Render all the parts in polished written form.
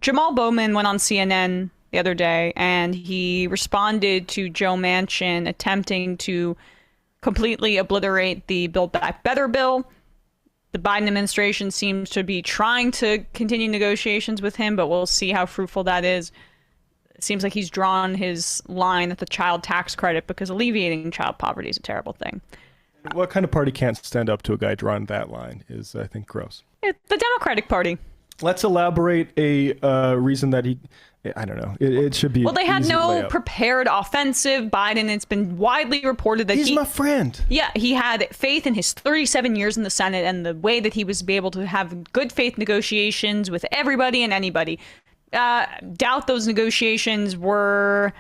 Jamal Bowman went on CNN the other day and he responded to Joe Manchin attempting to completely obliterate the Build Back Better bill. The Biden administration seems to be trying to continue negotiations with him, but we'll see how fruitful that is. It seems like he's drawn his line at the child tax credit because alleviating child poverty is a terrible thing. What kind of party can't stand up to a guy drawing that line is, I think, gross. The Democratic Party. Let's elaborate a reason that I don't know. It should be. Well, they had no prepared offensive. Biden, it's been widely reported that he's my friend. Yeah, he had faith in his 37 years in the Senate and the way that he was able to have good faith negotiations with everybody and anybody. Doubt those negotiations were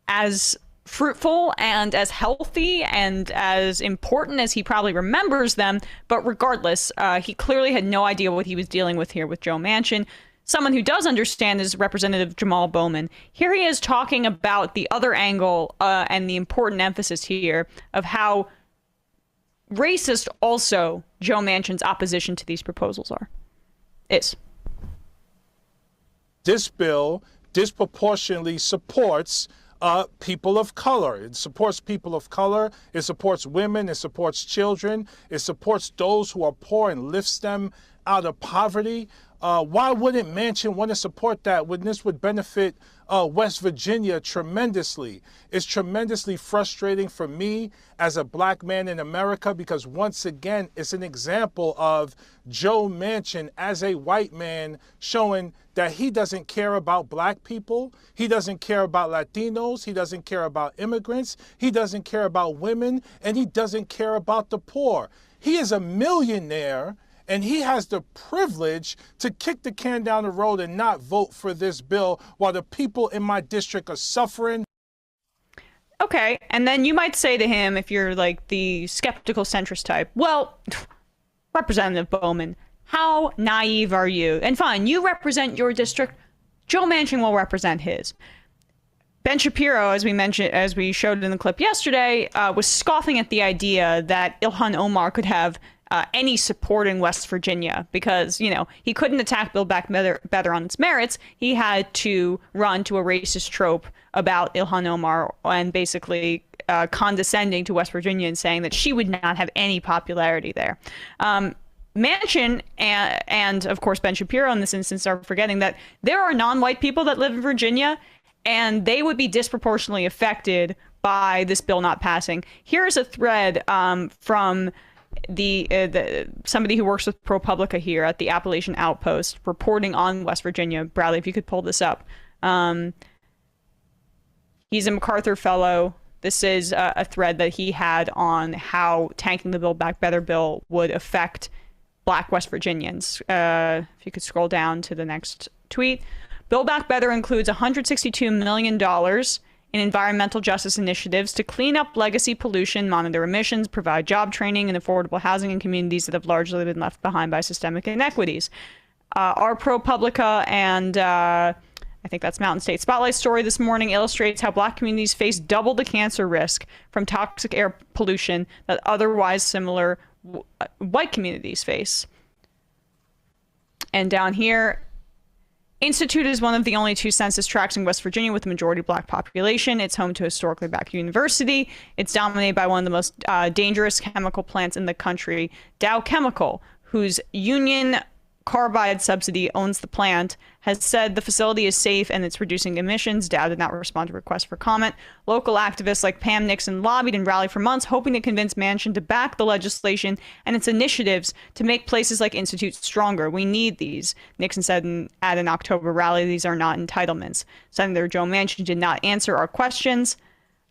as fruitful and as healthy and as important as he probably remembers them. But regardless, he clearly had no idea what he was dealing with here with Joe Manchin. Someone who does understand is Representative Jamal Bowman. Here he is talking about the other angle and the important emphasis here of how racist also Joe Manchin's opposition to these proposals is. This bill disproportionately supports people of color. It supports people of color. It supports women. It supports children. It supports those who are poor and lifts them out of poverty. Why wouldn't Manchin want to support that when this would benefit West Virginia tremendously? It's tremendously frustrating for me as a black man in America because once again, it's an example of Joe Manchin as a white man showing that he doesn't care about black people. He doesn't care about Latinos. He doesn't care about immigrants. He doesn't care about women, and he doesn't care about the poor. He is a millionaire, and he has the privilege to kick the can down the road and not vote for this bill while the people in my district are suffering. Okay, and then you might say to him, if you're like the skeptical centrist type, well, Representative Bowman, how naive are you? And fine, you represent your district. Joe Manchin will represent his. Ben Shapiro, as we showed in the clip yesterday, was scoffing at the idea that Ilhan Omar could have any support in West Virginia because, you know, he couldn't attack Build Back Better on its merits. He had to run to a racist trope about Ilhan Omar and basically condescending to West Virginia and saying that she would not have any popularity there. Manchin and of course Ben Shapiro in this instance are forgetting that there are non-white people that live in Virginia and they would be disproportionately affected by this bill not passing. Here's a thread from the somebody who works with ProPublica here at the Appalachian Outpost reporting on West Virginia. Bradley, if you could pull this up. He's a MacArthur Fellow. This is a thread that he had on how tanking the Build Back Better bill would affect Black West Virginians. If you could scroll down to the next tweet. Build Back Better includes $162 million in environmental justice initiatives to clean up legacy pollution, monitor emissions, provide job training and affordable housing in communities that have largely been left behind by systemic inequities. Our ProPublica and I think that's Mountain State Spotlight story this morning illustrates how Black communities face double the cancer risk from toxic air pollution that otherwise similar white communities face. And down here, Institute is one of the only two census tracts in West Virginia with a majority Black population. It's home to historically Black university. It's dominated by one of the most dangerous chemical plants in the country, Dow Chemical, whose Union Carbide subsidy owns the plant, has said the facility is safe and it's reducing emissions. Dow did not respond to requests for comment. Local activists like Pam Nixon lobbied and rallied for months, hoping to convince Manchin to back the legislation and its initiatives to make places like Institute stronger. We need these, Nixon said at an October rally. These are not entitlements. Senator Joe Manchin did not answer our questions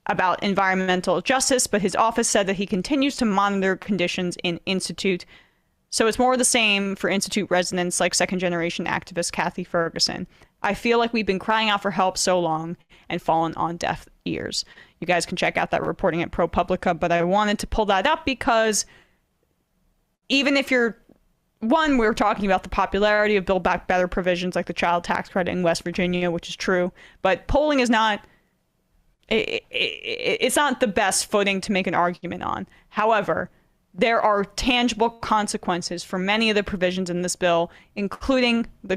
about environmental justice, but his office said that he continues to monitor conditions in Institute. So it's more of the same for Institute residents like second-generation activist Kathy Ferguson. I feel like we've been crying out for help so long and fallen on deaf ears. You guys can check out that reporting at ProPublica, but I wanted to pull that up because even if you're, one, we were talking about the popularity of Build Back Better provisions like the child tax credit in West Virginia, which is true, but polling is not, it's not the best footing to make an argument on. However, there are tangible consequences for many of the provisions in this bill, including the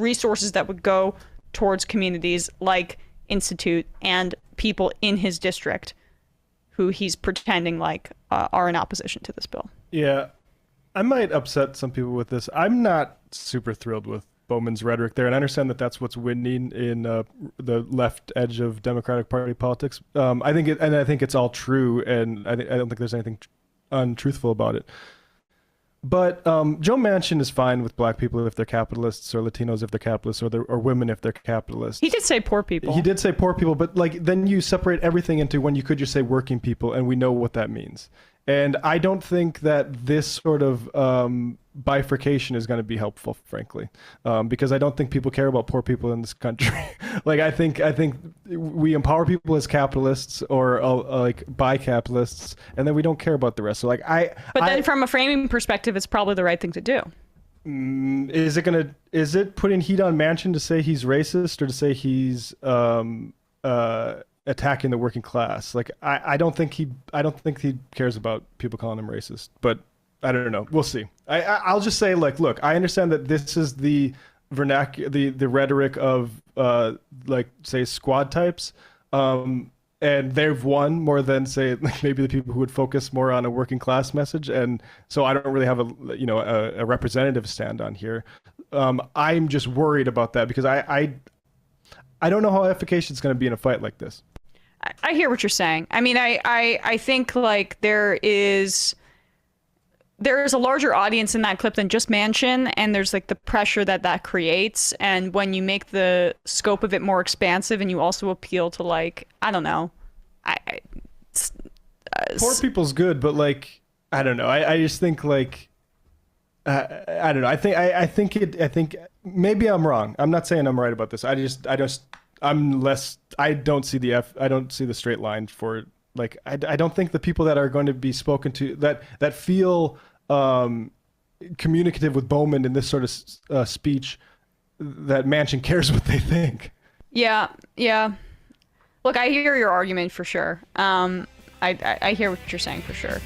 resources that would go towards communities like Institute and people in his district who he's pretending like are in opposition to this bill. Yeah, I might upset some people with this. I'm not super thrilled with Bowman's rhetoric there, and I understand that that's what's winning in the left edge of Democratic Party politics. I think it's all true, and I don't think there's anything untruthful about it. But Joe Manchin is fine with black people if they're capitalists, or Latinos if they're capitalists, or women if they're capitalists. He did say poor people. He did say poor people, but like then you separate everything into when you could just say working people, and we know what that means. And I don't think that this sort of bifurcation is going to be helpful, frankly, because I don't think people care about poor people in this country. Like I think we empower people as capitalists or like by capitalists, and then we don't care about the rest. So like But then from a framing perspective, it's probably the right thing to do. Is it putting heat on Manchin to say he's racist or to say he's attacking the working class? Like I don't think he cares about people calling him racist, but I don't know. We'll see. I'll just say, like, look, I understand that this is the the rhetoric of like, say, squad types, and they've won more than, say, like maybe the people who would focus more on a working class message. And so I don't really have a representative stand on here. I'm just worried about that because I don't know how efficacious it's going to be in a fight like this. I hear what you're saying. I mean, I think like there is a larger audience in that clip than just Manchin, and there's like the pressure that creates. And when you make the scope of it more expansive and you also appeal to, like, I don't know, poor people's good, but like, I don't know. I just think like, I don't know. I think maybe I'm wrong. I'm not saying I'm right about this. I don't see the straight line for, like, I don't think the people that are going to be spoken to that feel communicative with Bowman in this sort of speech, that Manchin cares what they think. Yeah. Look, I hear your argument for sure. I hear what you're saying for sure.